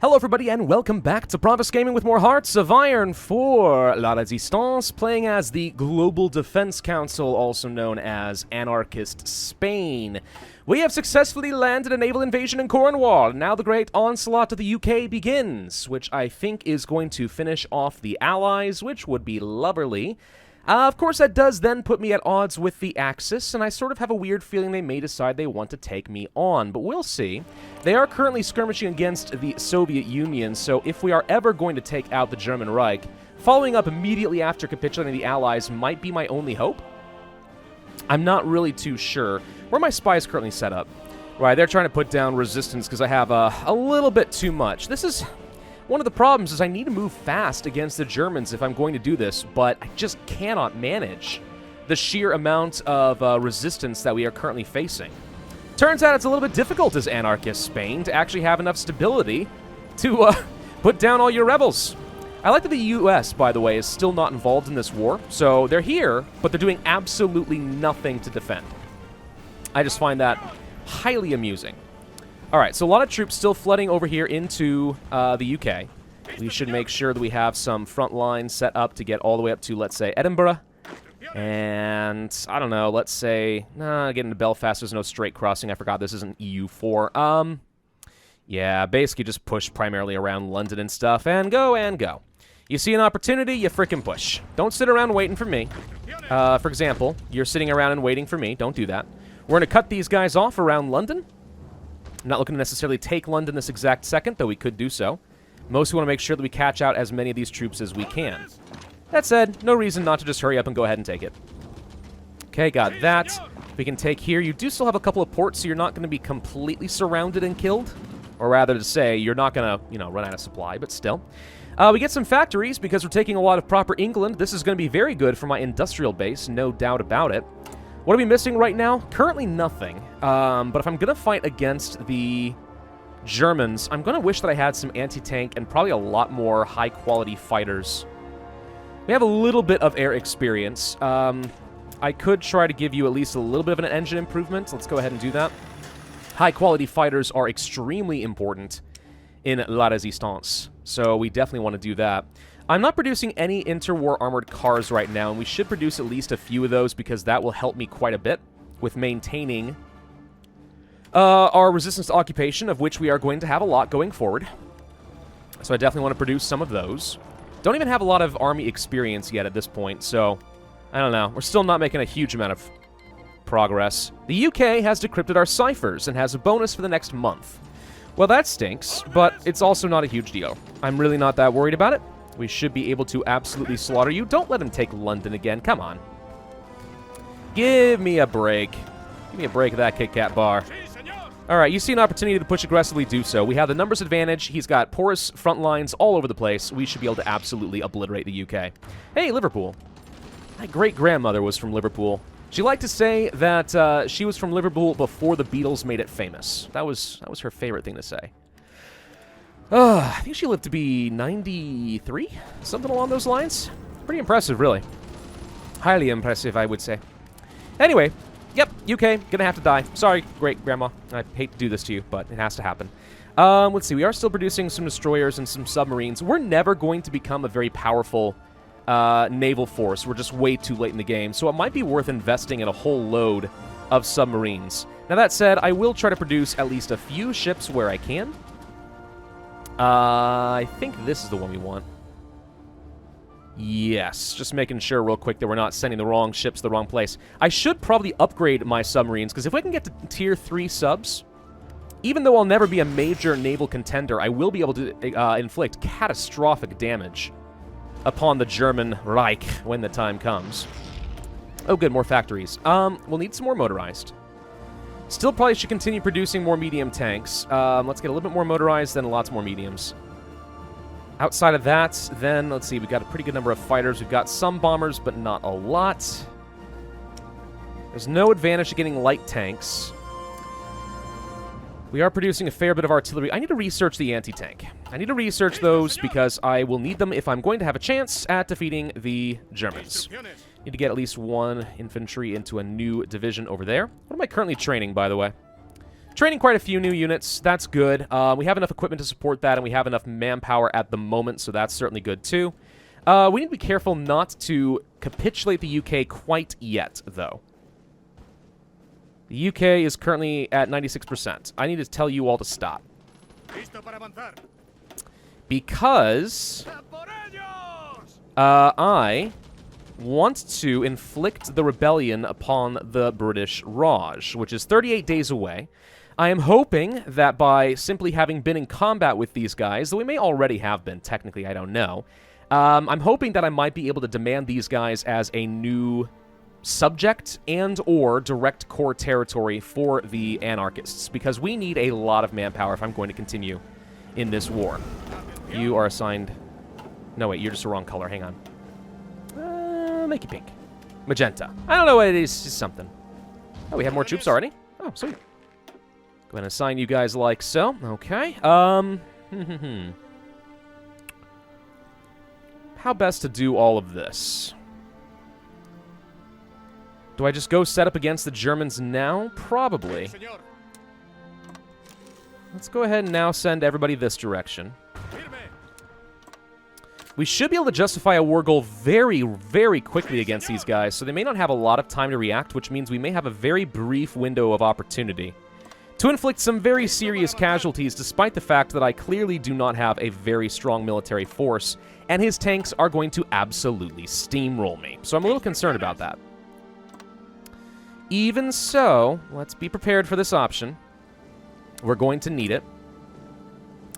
Hello everybody and welcome back to Pravus Gaming with more Hearts of Iron for La Résistance, playing as the Global Defense Council, also known as Anarchist Spain. We have successfully landed a naval invasion in Cornwall, and now the great onslaught of the UK begins, which I think is going to finish off the Allies, which would be lovely. Of course, that does then put me at odds with the Axis, and I sort of have a weird feeling they may decide they want to take me on, but we'll see. They are currently skirmishing against the Soviet Union, so if we are ever going to take out the German Reich, following up immediately after capitulating the Allies might be my only hope. I'm not really too sure where my spies currently set up. Right, they're trying to put down resistance because I have a little bit too much. This is... one of the problems is I need to move fast against the Germans if I'm going to do this, but I just cannot manage the sheer amount of resistance that we are currently facing. Turns out it's a little bit difficult as Anarchist Spain to actually have enough stability to put down all your rebels. I like that the US, by the way, is still not involved in this war, so they're here, but they're doing absolutely nothing to defend. I just find that highly amusing. Alright, so a lot of troops still flooding over here into the UK. We should make sure that we have some front lines set up to get all the way up to, let's say, Edinburgh. And, I don't know, let's say... getting to Belfast, there's no straight crossing. I forgot this isn't EU4. Yeah, basically just push primarily around London and stuff, and go. You see an opportunity, you frickin' push. Don't sit around waiting for me. For example, you're sitting around and waiting for me. Don't do that. We're going to cut these guys off around London. I'm not looking to necessarily take London this exact second, though we could do so. Mostly want to make sure that we catch out as many of these troops as we can. That said, no reason not to just hurry up and go ahead and take it. Okay, got that. We can take here. You do still have a couple of ports, so you're not going to be completely surrounded and killed. Or rather to say, you're not going to, run out of supply, but still. We get some factories because we're taking a lot of proper England. This is going to be very good for my industrial base, no doubt about it. What are we missing right now? Currently nothing. But if I'm going to fight against the Germans, I'm going to wish that I had some anti-tank and probably a lot more high-quality fighters. We have a little bit of air experience. I could try to give you at least a little bit of an engine improvement. Let's go ahead and do that. High-quality fighters are extremely important in La Résistance, so we definitely want to do that. I'm not producing any interwar armored cars right now, and we should produce at least a few of those because that will help me quite a bit with maintaining our resistance to occupation, of which we are going to have a lot going forward. So I definitely want to produce some of those. Don't even have a lot of army experience yet at this point, so I don't know. We're still not making a huge amount of progress. The UK has decrypted our ciphers and has a bonus for the next month. Well, that stinks, but it's also not a huge deal. I'm really not that worried about it. We should be able to absolutely slaughter you. Don't let him take London again. Come on. Give me a break. Give me a break of that Kit Kat bar. Alright, you see an opportunity to push aggressively, do so. We have the numbers advantage. He's got porous front lines all over the place. We should be able to absolutely obliterate the UK. Hey, Liverpool. My great-grandmother was from Liverpool. She liked to say that she was from Liverpool before the Beatles made it famous. That was her favorite thing to say. I think she lived to be 93? Something along those lines? Pretty impressive, really. Highly impressive, I would say. Anyway, yep, UK, gonna have to die. Sorry, great-grandma. I hate to do this to you, but it has to happen. Let's see, we are still producing some destroyers and some submarines. We're never going to become a very powerful naval force. We're just way too late in the game, so it might be worth investing in a whole load of submarines. Now, that said, I will try to produce at least a few ships where I can. I think this is the one we want. Yes, just making sure real quick that we're not sending the wrong ships to the wrong place. I should probably upgrade my submarines, because if we can get to tier 3 subs, even though I'll never be a major naval contender, I will be able to inflict catastrophic damage upon the German Reich when the time comes. Oh, good, more factories. We'll need some more motorized. Still probably should continue producing more medium tanks. Let's get a little bit more motorized, then lots more mediums. Outside of that, then, let's see, we've got a pretty good number of fighters. We've got some bombers, but not a lot. There's no advantage to getting light tanks. We are producing a fair bit of artillery. I need to research the anti-tank. I need to research those because I will need them if I'm going to have a chance at defeating the Germans. Need to get at least one infantry into a new division over there. What am I currently training, by the way? Training quite a few new units. That's good. We have enough equipment to support that, and we have enough manpower at the moment, so that's certainly good, too. We need to be careful not to capitulate the UK quite yet, though. The UK is currently at 96%. I need to tell you all to stop. Because I want to inflict the rebellion upon the British Raj, which is 38 days away. I am hoping that by simply having been in combat with these guys, though we may already have been, technically, I don't know, I'm hoping that I might be able to demand these guys as a new subject and or direct core territory for the anarchists, because we need a lot of manpower if I'm going to continue in this war. You are assigned... No, wait, you're just the wrong color. Hang on. Make you pink. Magenta. I don't know what it is. It's just something. Oh, we have more troops already? Oh, sweet. Go ahead and assign you guys like so. Okay. How best to do all of this? Do I just go set up against the Germans now? Probably. Let's go ahead and now send everybody this direction. We should be able to justify a war goal very, very quickly against these guys, so they may not have a lot of time to react, which means we may have a very brief window of opportunity to inflict some very serious casualties, despite the fact that I clearly do not have a very strong military force, and his tanks are going to absolutely steamroll me. So I'm a little concerned about that. Even so, let's be prepared for this option. We're going to need it.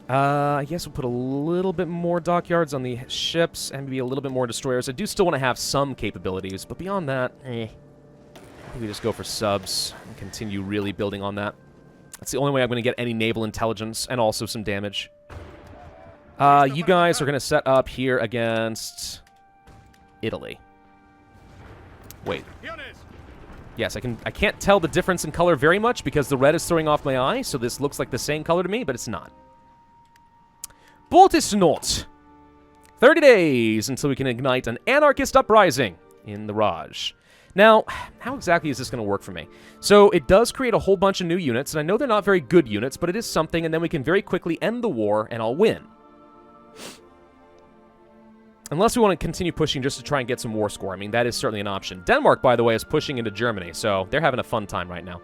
I guess we'll put a little bit more dockyards on the ships and maybe a little bit more destroyers. I do still want to have some capabilities, but beyond that, I think we just go for subs and continue really building on that. That's the only way I'm going to get any naval intelligence and also some damage. You guys are going to set up here against Italy. Wait. Yes, I can't tell the difference in color very much because the red is throwing off my eye, so this looks like the same color to me, but it's not. But it's not. 30 days until we can ignite an anarchist uprising in the Raj. Now, how exactly is this going to work for me? So, it does create a whole bunch of new units, and I know they're not very good units, but it is something, and then we can very quickly end the war, and I'll win. Unless we want to continue pushing just to try and get some war score. I mean, that is certainly an option. Denmark, by the way, is pushing into Germany, so they're having a fun time right now.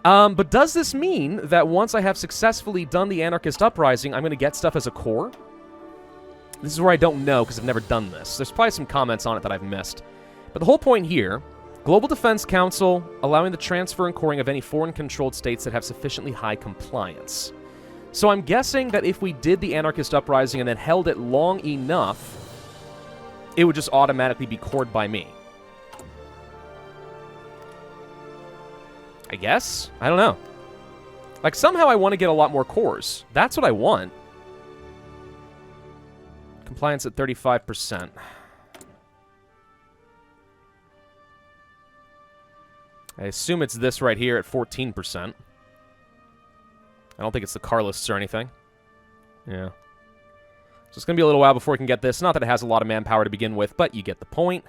But does this mean that once I have successfully done the anarchist uprising, I'm going to get stuff as a core? This is where I don't know, because I've never done this. There's probably some comments on it that I've missed. But the whole point here, Global Defense Council allowing the transfer and coring of any foreign-controlled states that have sufficiently high compliance. So I'm guessing that if we did the anarchist uprising and then held it long enough, it would just automatically be cored by me. I guess? I don't know. Like, somehow I want to get a lot more cores. That's what I want. Compliance at 35%. I assume it's this right here at 14%. I don't think it's the car lists or anything. Yeah. So it's going to be a little while before we can get this. Not that it has a lot of manpower to begin with, but you get the point.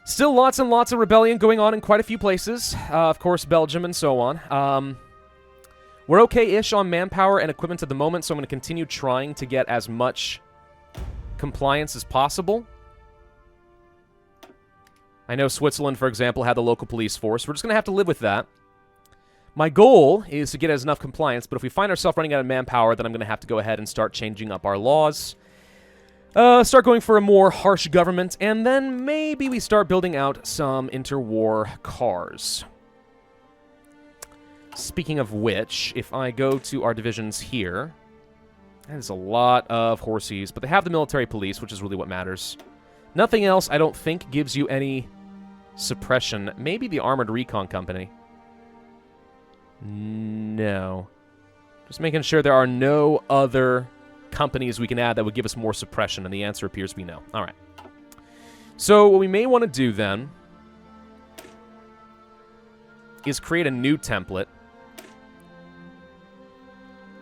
Still lots and lots of rebellion going on in quite a few places. Of course, Belgium and so on. We're okay-ish on manpower and equipment at the moment, so I'm going to continue trying to get as much compliance as possible. I know Switzerland, for example, had the local police force. We're just going to have to live with that. My goal is to get enough compliance, but if we find ourselves running out of manpower, then I'm going to have to go ahead and start changing up our laws. Start going for a more harsh government, and then maybe we start building out some interwar cars. Speaking of which, if I go to our divisions here, that is a lot of horses, but they have the military police, which is really what matters. Nothing else, I don't think, gives you any suppression. Maybe the Armored Recon Company. No. Just making sure there are no other companies we can add that would give us more suppression, and the answer appears to be no. All right. So what we may want to do then is create a new template.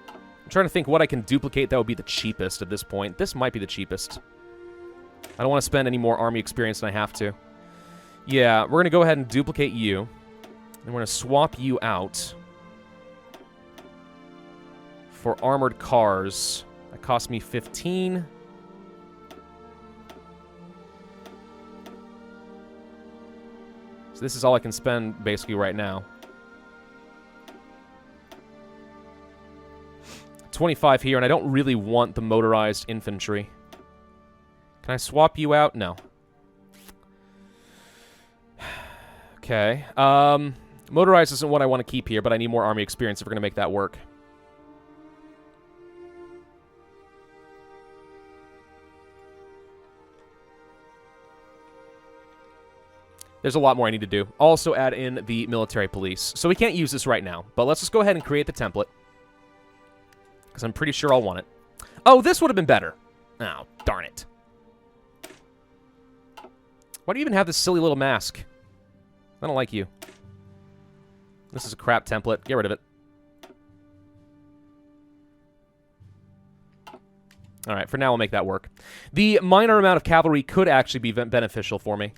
I'm trying to think what I can duplicate that would be the cheapest at this point. This might be the cheapest. I don't want to spend any more army experience than I have to. Yeah, we're going to go ahead and duplicate you. And we're going to swap you out for armored cars. That cost me 15. So this is all I can spend basically right now. 25 here, and I don't really want the motorized infantry. Can I swap you out? No. Okay. Motorized isn't what I want to keep here, but I need more army experience if we're going to make that work. There's a lot more I need to do. Also add in the military police. So we can't use this right now, but let's just go ahead and create the template. Because I'm pretty sure I'll want it. Oh, this would have been better. Oh, darn it. Why do you even have this silly little mask? I don't like you. This is a crap template. Get rid of it. Alright, for now I'll make that work. The minor amount of cavalry could actually be beneficial for me.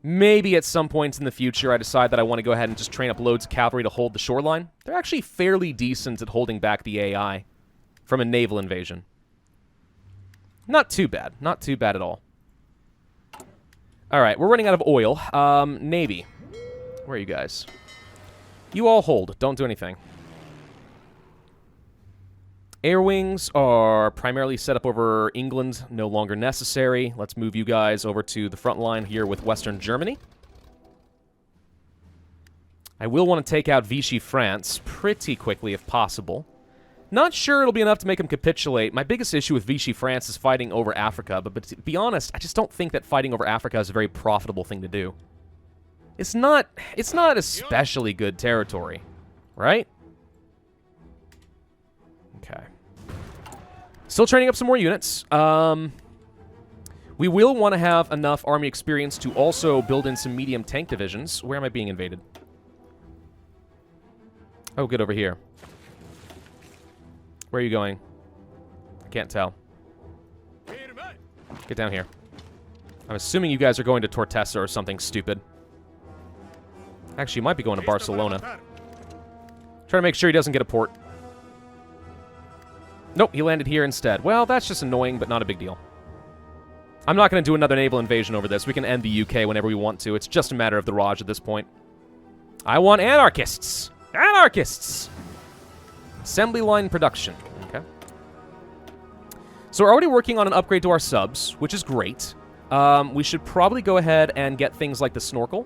Maybe at some points in the future I decide that I want to go ahead and just train up loads of cavalry to hold the shoreline. They're actually fairly decent at holding back the AI from a naval invasion. Not too bad. Not too bad at all. Alright, we're running out of oil. Navy. Where are you guys? You all hold. Don't do anything. Air wings are primarily set up over England. No longer necessary. Let's move you guys over to the front line here with Western Germany. I will want to take out Vichy France pretty quickly if possible. Not sure it'll be enough to make them capitulate. My biggest issue with Vichy France is fighting over Africa, but to be honest, I just don't think that fighting over Africa is a very profitable thing to do. It's not especially good territory, right? Okay. Still training up some more units. We will want to have enough army experience to also build in some medium tank divisions. Where am I being invaded? Oh, good, over here. Where are you going? I can't tell. Get down here. I'm assuming you guys are going to Tortessa or something stupid. Actually, you might be going to Barcelona. Try to make sure he doesn't get a port. Nope, he landed here instead. Well, that's just annoying, but not a big deal. I'm not going to do another naval invasion over this. We can end the UK whenever we want to. It's just a matter of the Raj at this point. I want anarchists! Anarchists! Assembly line production. Okay. So we're already working on an upgrade to our subs, which is great. We should probably go ahead and get things like the snorkel.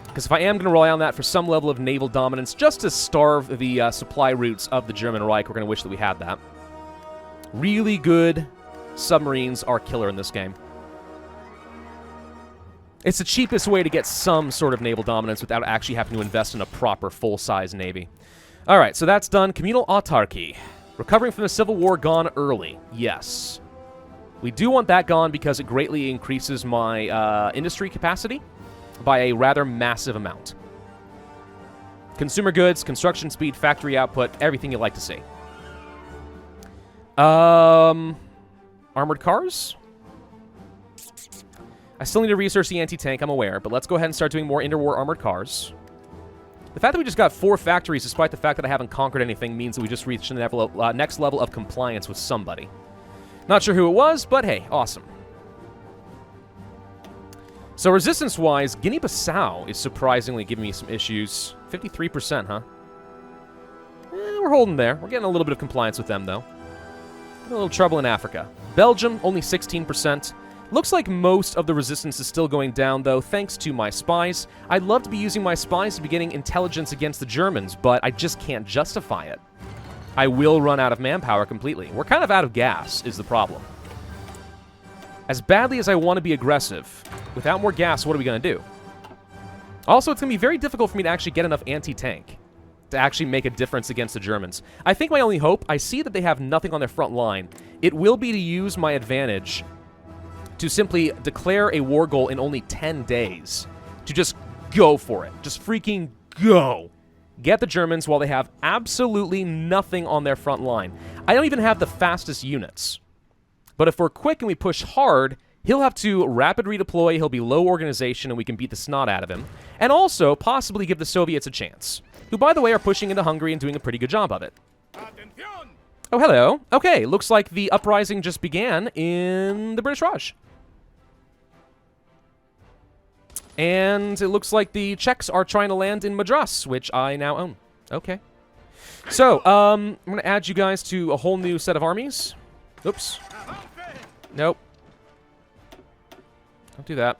Because if I am going to rely on that for some level of naval dominance, just to starve the supply routes of the German Reich, we're going to wish that we had that. Really good submarines are killer in this game. It's the cheapest way to get some sort of naval dominance without actually having to invest in a proper full-size navy. Alright, so that's done. Communal autarky. Recovering from the Civil War gone early. Yes. We do want that gone because it greatly increases my industry capacity by a rather massive amount. Consumer goods, construction speed, factory output, everything you like to see. Armored cars? I still need to research the anti-tank, I'm aware, but let's go ahead and start doing more interwar armored cars. The fact that we just got 4 factories, despite the fact that I haven't conquered anything, means that we just reached the next level of compliance with somebody. Not sure who it was, but hey, awesome. So resistance-wise, Guinea-Bissau is surprisingly giving me some issues. 53%, huh? We're holding there. We're getting a little bit of compliance with them, though. A little trouble in Africa. Belgium, only 16%. Looks like most of the resistance is still going down, though, thanks to my spies. I'd love to be using my spies to be getting intelligence against the Germans, but I just can't justify it. I will run out of manpower completely. We're kind of out of gas, is the problem. As badly as I want to be aggressive, without more gas, what are we going to do? Also, it's going to be very difficult for me to actually get enough anti-tank to actually make a difference against the Germans. I think my only hope, I see that they have nothing on their front line. It will be to use my advantage to simply declare a war goal in only 10 days. To just go for it. Just freaking go. Get the Germans while they have absolutely nothing on their front line. I don't even have the fastest units. But if we're quick and we push hard, He'll have to rapid redeploy, he'll be low organization, and we can beat the snot out of him. And also, possibly give the Soviets a chance, who, by the way, are pushing into Hungary and doing a pretty good job of it. Oh, hello. Okay, looks like the uprising just began in the British Raj. And it looks like the Czechs are trying to land in Madras, which I now own. Okay. So, I'm going to add you guys to a whole new set of armies. Oops. Nope. Don't do that.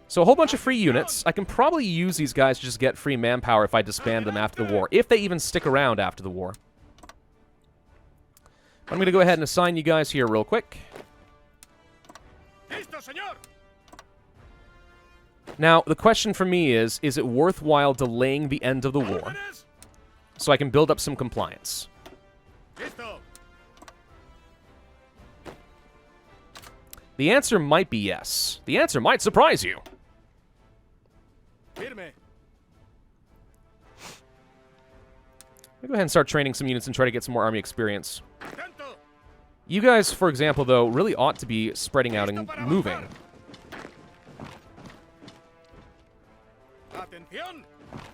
So a whole bunch of free units. I can probably use these guys to just get free manpower if I disband them after the war, if they even stick around after the war. I'm going to go ahead and assign you guys here real quick. Now, the question for me is it worthwhile delaying the end of the war so I can build up some compliance? The answer might be yes. The answer might surprise you. I'll go ahead and start training some units and try to get some more army experience. You guys, for example, though, really ought to be spreading out and moving.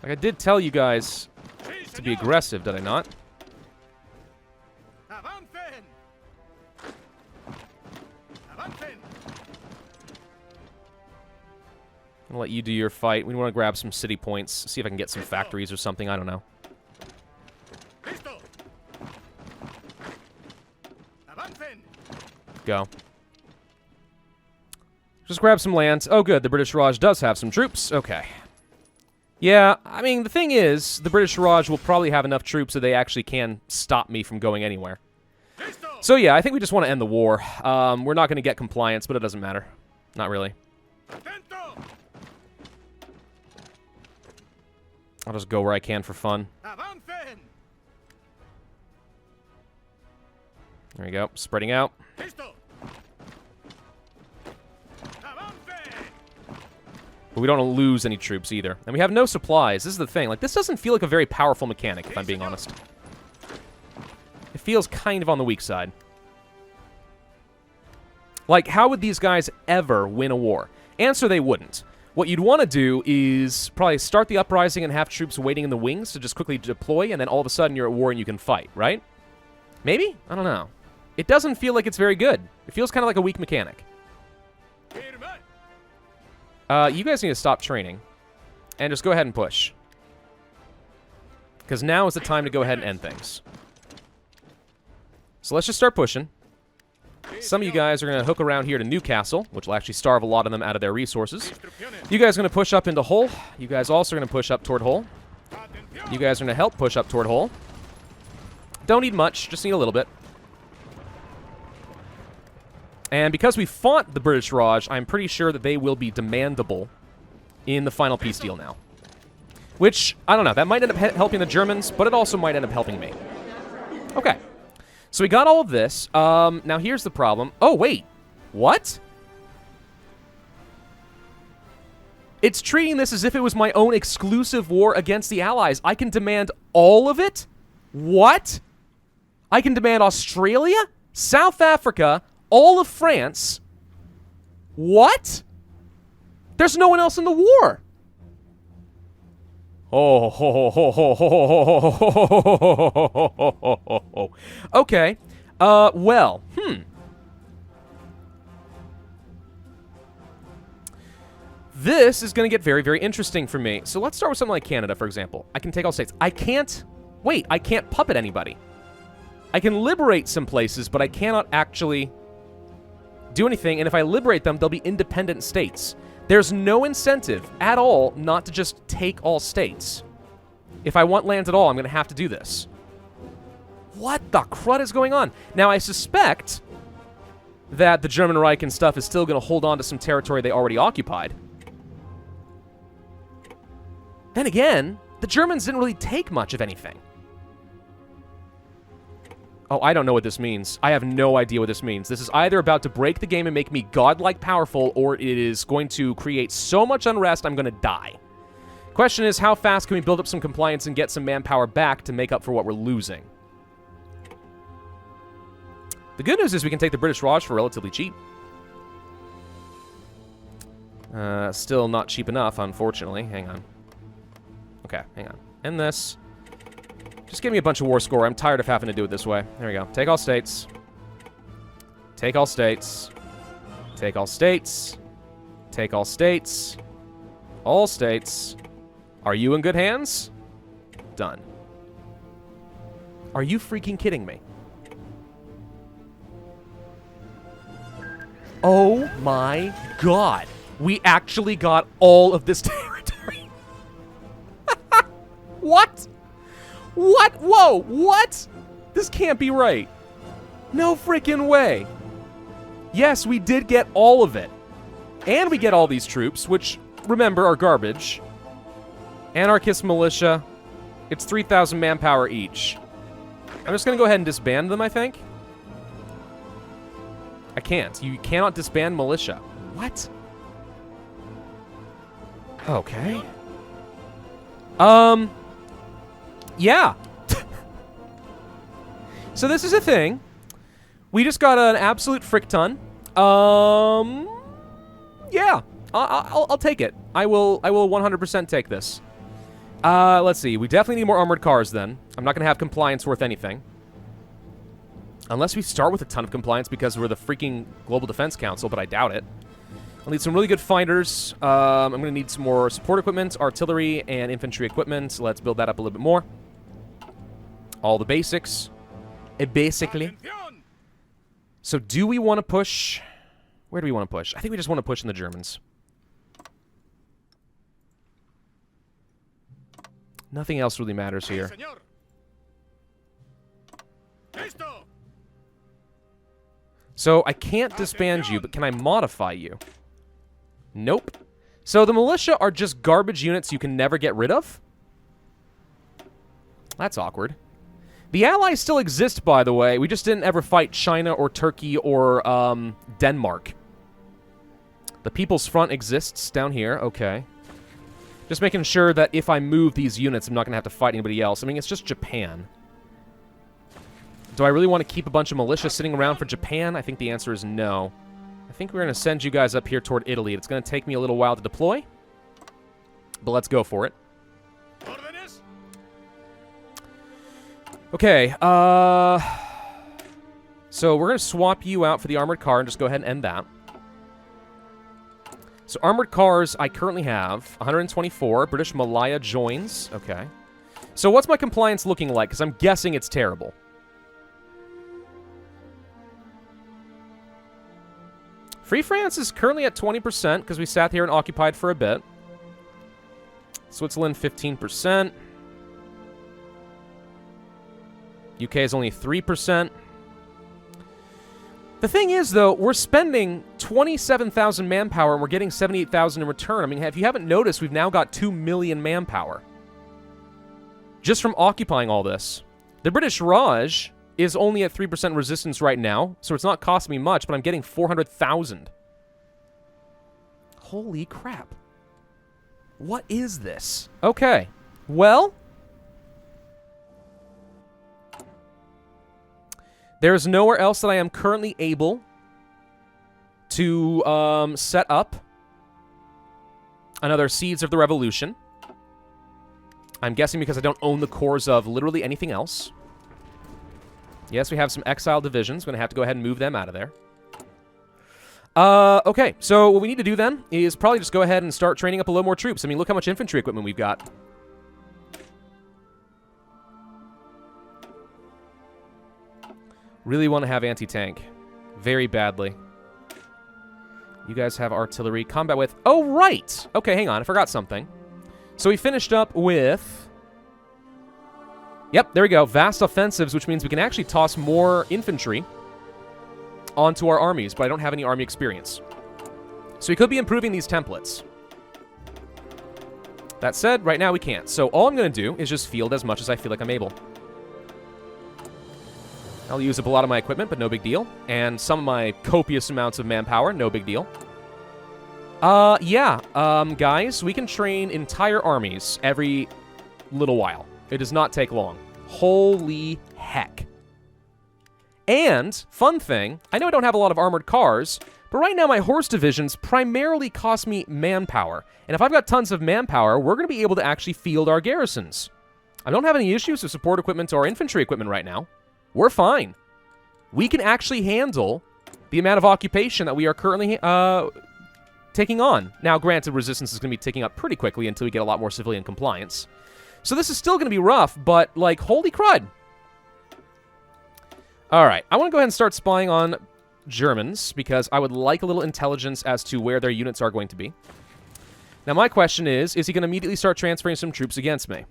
Like I did tell you guys to be aggressive, did I not? I'm gonna let you do your fight. We want to grab some city points, see if I can get some factories or something. I don't know. Go. Just grab some land. Oh, good. The British Raj does have some troops. Okay. Yeah, I mean, the thing is, the British Raj will probably have enough troops so they actually can stop me from going anywhere. So, yeah, I think we just want to end the war. We're not going to get compliance, but it doesn't matter. Not really. I'll just go where I can for fun. There you go. Spreading out. But we don't want to lose any troops either. And we have no supplies. This is the thing. Like, this doesn't feel like a very powerful mechanic, if I'm being honest. It feels kind of on the weak side. Like, how would these guys ever win a war? Answer, they wouldn't. What you'd want to do is probably start the uprising and have troops waiting in the wings to just quickly deploy, and then all of a sudden you're at war and you can fight, right? Maybe? I don't know. It doesn't feel like it's very good. It feels kind of like a weak mechanic. You guys need to stop training and just go ahead and push. Because now is the time to go ahead and end things. So let's just start pushing. Some of you guys are going to hook around here to Newcastle, which will actually starve a lot of them out of their resources. You guys are going to push up into Hull. You guys also are going to push up toward Hull. You guys are going to help push up toward Hull. Don't need much, just need a little bit. And because we fought the British Raj, I'm pretty sure that they will be demandable in the final peace deal now. Which, I don't know, that might end up helping the Germans, but it also might end up helping me. Okay. So we got all of this. Now here's the problem. Oh, wait. What? It's treating this as if it was my own exclusive war against the Allies. I can demand all of it? What? I can demand Australia, South Africa, all of France. What? There's no one else in the war. Oh, ho, ho, ho, ho, ho, ho, ho, ho, ho. Okay. Well, This is going to get very, very interesting for me. So let's start with something like Canada, for example. I can take all states. I can't puppet anybody. I can liberate some places, but I cannot actually do anything, and if I liberate them, they'll be independent states. There's no incentive at all not to just take all states. If I want land at all, I'm going to have to do this. What the crud is going on? Now, I suspect that the German Reich and stuff is still going to hold on to some territory they already occupied. Then again, the Germans didn't really take much of anything. Oh, I don't know what this means. I have no idea what this means. This is either about to break the game and make me godlike powerful, or it is going to create so much unrest I'm going to die. Question is, how fast can we build up some compliance and get some manpower back to make up for what we're losing? The good news is we can take the British Raj for relatively cheap. Still not cheap enough, unfortunately. Hang on. Okay, hang on. End this. Just give me a bunch of war score. I'm tired of having to do it this way. There we go. Take all states. Take all states. Take all states. Take all states. All states. Are you in good hands? Done. Are you freaking kidding me? Oh my god. We actually got all of this territory. What? What? Whoa, what? This can't be right. No freaking way. Yes, we did get all of it. And we get all these troops, which, remember, are garbage. Anarchist militia. It's 3,000 manpower each. I'm just going to go ahead and disband them, I think. I can't. You cannot disband militia. What? Okay. Yeah. So this is a thing. We just got an absolute frick ton. Yeah. I'll take it. I will 100% take this. Let's see. We definitely need more armored cars then. I'm not going to have compliance worth anything. Unless we start with a ton of compliance because we're the freaking Global Defense Council, but I doubt it. I'll need some really good fighters. I'm going to need some more support equipment, artillery, and infantry equipment. Let's build that up a little bit more. All the basics. Basically. So do we want to push... Where do we want to push? I think we just want to push in the Germans. Nothing else really matters here. So I can't disband you, but can I modify you? Nope. So the militia are just garbage units you can never get rid of? That's awkward. The Allies still exist, by the way. We just didn't ever fight China or Turkey or Denmark. The People's Front exists down here. Okay. Just making sure that if I move these units, I'm not going to have to fight anybody else. I mean, it's just Japan. Do I really want to keep a bunch of militia sitting around for Japan? I think the answer is no. I think we're going to send you guys up here toward Italy. It's going to take me a little while to deploy. But let's go for it. Okay, so we're going to swap you out for the armored car and just go ahead and end that. So armored cars I currently have 124. British Malaya joins. Okay. So what's my compliance looking like? Because I'm guessing it's terrible. Free France is currently at 20% because we sat here and occupied for a bit. Switzerland, 15%. UK is only 3%. The thing is, though, we're spending 27,000 manpower and we're getting 78,000 in return. I mean, if you haven't noticed, we've now got 2 million manpower. Just from occupying all this. The British Raj is only at 3% resistance right now, so it's not costing me much, but I'm getting 400,000. Holy crap. What is this? Okay. Well... there's nowhere else that I am currently able to set up another Seeds of the Revolution. I'm guessing because I don't own the cores of literally anything else. Yes, we have some exile divisions. Going to have to go ahead and move them out of there. Okay, so what we need to do then is probably just go ahead and start training up a little more troops. I mean, look how much infantry equipment we've got. Really want to have anti-tank. Very badly. You guys have artillery. Combat with... oh, right! Okay, hang on. I forgot something. So we finished up with... yep, there we go. Vast offensives, which means we can actually toss more infantry onto our armies, but I don't have any army experience. So we could be improving these templates. That said, right now we can't. So all I'm going to do is just field as much as I feel like I'm able. I'll use up a lot of my equipment, but no big deal. And some of my copious amounts of manpower, no big deal. Guys, we can train entire armies every little while. It does not take long. Holy heck. And, fun thing, I know I don't have a lot of armored cars, But right now, my horse divisions primarily cost me manpower. And if I've got tons of manpower, we're going to be able to actually field our garrisons. I don't have any issues with support equipment or infantry equipment right now. We're fine. We can actually handle the amount of occupation that we are currently taking on. Now, granted, resistance is going to be ticking up pretty quickly until we get a lot more civilian compliance. So this is still going to be rough, but, like, holy crud. Alright, I want to go ahead and start spying on Germans, because I would like a little intelligence as to where their units are going to be. Now, my question is he going to immediately start transferring some troops against me?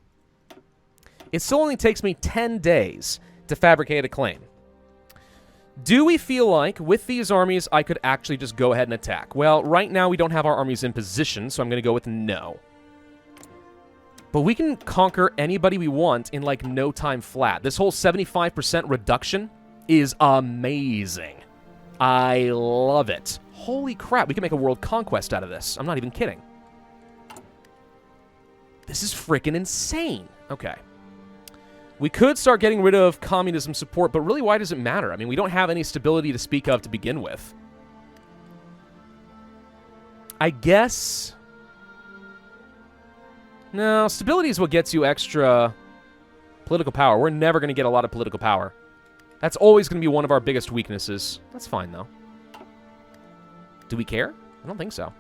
It still only takes me 10 days to fabricate a claim. Do we feel like, with these armies, I could actually just go ahead and attack? Well, right now we don't have our armies in position, so I'm going to go with no. But we can conquer anybody we want in, like, no time flat. This whole 75% reduction is amazing. I love it. Holy crap, we can make a world conquest out of this. I'm not even kidding. This is freaking insane. Okay. We could start getting rid of communism support, but really, why does it matter? I mean, we don't have any stability to speak of to begin with. I guess... No, stability is what gets you extra political power. We're never going to get a lot of political power. That's always going to be one of our biggest weaknesses. That's fine, though. Do we care? I don't think so.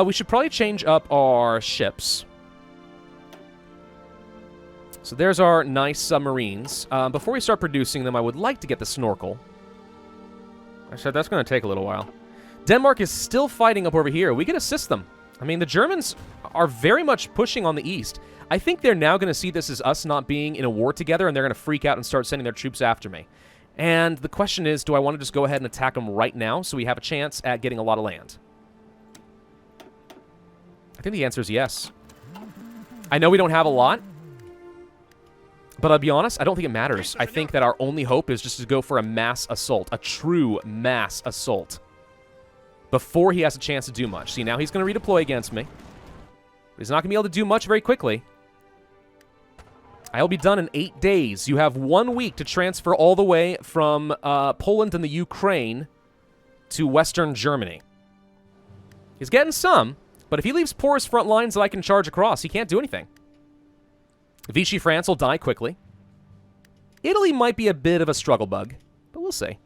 We should probably change up our ships. So there's our nice submarines. Before we start producing them, I would like to get the snorkel. I said that's going to take a little while. Denmark is still fighting up over here. We can assist them. I mean, the Germans are very much pushing on the east. I think they're now going to see this as us not being in a war together, and they're going to freak out and start sending their troops after me. And the question is, do I want to just go ahead and attack them right now so we have a chance at getting a lot of land? I think the answer is yes. I know we don't have a lot, but I'll be honest, I don't think it matters. I think that our only hope is just to go for a mass assault, a true mass assault, before he has a chance to do much. See, now he's going to redeploy against me. He's not going to be able to do much very quickly. I'll be done in 8 days. You have 1 week to transfer all the way from Poland and the Ukraine to Western Germany. He's getting some, but if he leaves porous front lines that I can charge across, he can't do anything. Vichy France will die quickly. Italy might be a bit of a struggle bug, but we'll see.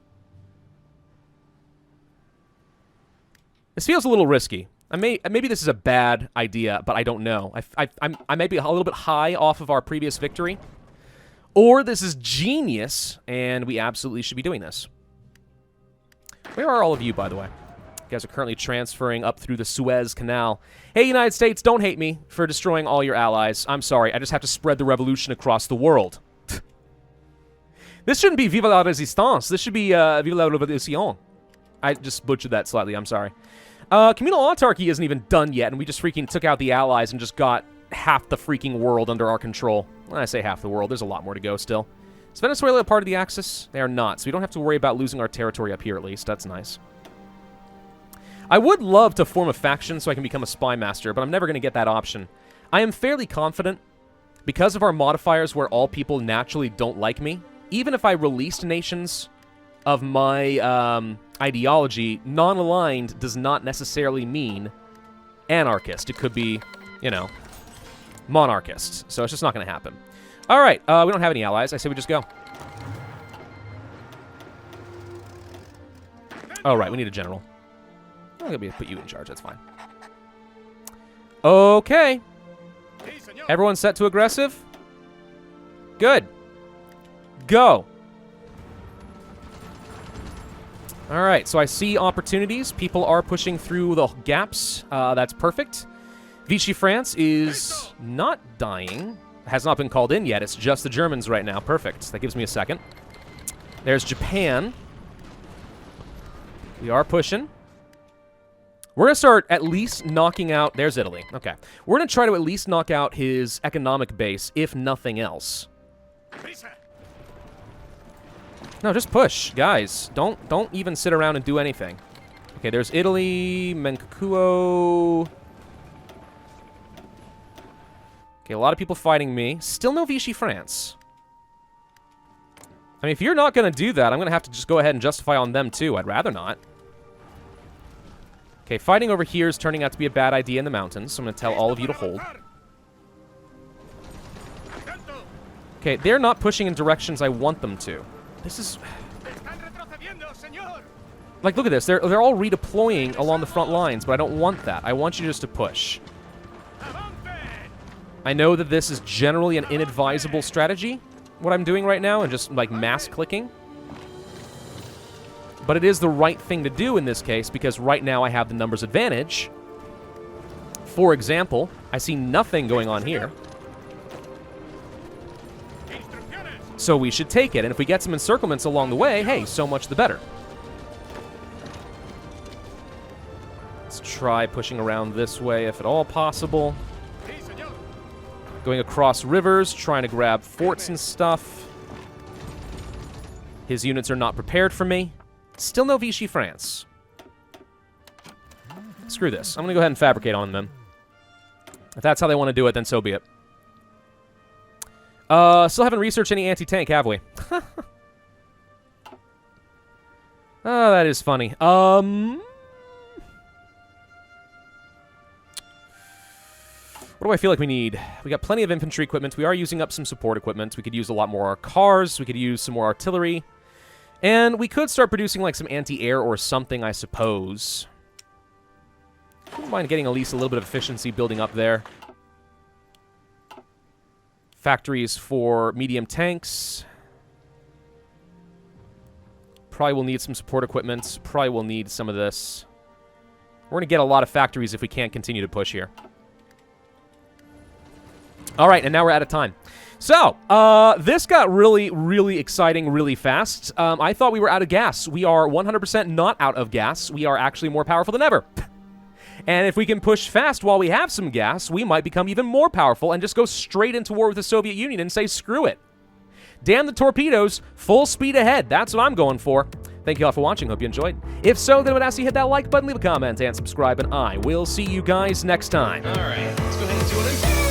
This feels a little risky. Maybe this is a bad idea, but I don't know. I may be a little bit high off of our previous victory. Or this is genius, and we absolutely should be doing this. Where are all of you, by the way? You guys are currently transferring up through the Suez Canal. Hey, United States, don't hate me for destroying all your allies. I'm sorry, I just have to spread the revolution across the world. This shouldn't be Vive la Résistance. This should be Vive la Révolution. I just butchered that slightly, I'm sorry. Communal autarky isn't even done yet, and we just freaking took out the allies and just got half the freaking world under our control. When I say half the world, there's a lot more to go still. Is Venezuela a part of the Axis? They are not, so we don't have to worry about losing our territory up here at least. That's nice. I would love to form a faction so I can become a spy master, but I'm never going to get that option. I am fairly confident, because of our modifiers where all people naturally don't like me, even if I released nations of my ideology, non-aligned does not necessarily mean anarchist. It could be, you know, monarchist. So it's just not going to happen. All right, we don't have any allies. I say we just go. Oh, right, we need a general. I'm going to put you in charge. That's fine. Okay. Everyone set to aggressive? Good. Go. All right, so I see opportunities. People are pushing through the gaps. That's perfect. Vichy France is not dying. Has not been called in yet. It's just the Germans right now. Perfect. That gives me a second. There's Japan. We are pushing. We're going to start at least knocking out... There's Italy. Okay. We're going to try to at least knock out his economic base, if nothing else. No, just push, guys. Don't even sit around and do anything. Okay, there's Italy, Manchukuo. Okay, a lot of people fighting me. Still no Vichy France. I mean, if you're not going to do that, I'm going to have to just go ahead and justify on them, too. I'd rather not. Okay, fighting over here is turning out to be a bad idea in the mountains, so I'm going to tell all of you to hold. Okay, they're not pushing in directions I want them to. This is... Like, look at this. They're all redeploying along the front lines, but I don't want that. I want you just to push. I know that this is generally an inadvisable strategy, what I'm doing right now, and just, like, mass clicking. But it is the right thing to do in this case, because right now I have the numbers advantage. For example, I see nothing going on here. So we should take it, and if we get some encirclements along the way, hey, so much the better. Let's try pushing around this way if at all possible. Going across rivers, trying to grab forts and stuff. His units are not prepared for me. Still no Vichy France. Screw this. I'm going to go ahead and fabricate on them. If that's how they want to do it, then so be it. Still haven't researched any anti-tank, have we? Oh, that is funny. What do I feel like we need? We got plenty of infantry equipment. We are using up some support equipment. We could use a lot more cars. We could use some more artillery. And we could start producing, like, some anti-air or something, I suppose. Wouldn't mind getting at least a little bit of efficiency building up there. Factories for medium tanks. Probably will need some support equipment. Probably will need some of this. We're going to get a lot of factories if we can't continue to push here. All right, and now we're out of time. So, this got really, really exciting really fast. I thought we were out of gas. We are 100% not out of gas. We are actually more powerful than ever. And if we can push fast while we have some gas, we might become even more powerful and just go straight into war with the Soviet Union and say, screw it. Damn the torpedoes, full speed ahead. That's what I'm going for. Thank you all for watching. Hope you enjoyed. If so, then I would ask you to hit that like button, leave a comment, and subscribe, and I will see you guys next time. All right, let's go ahead and see what I do.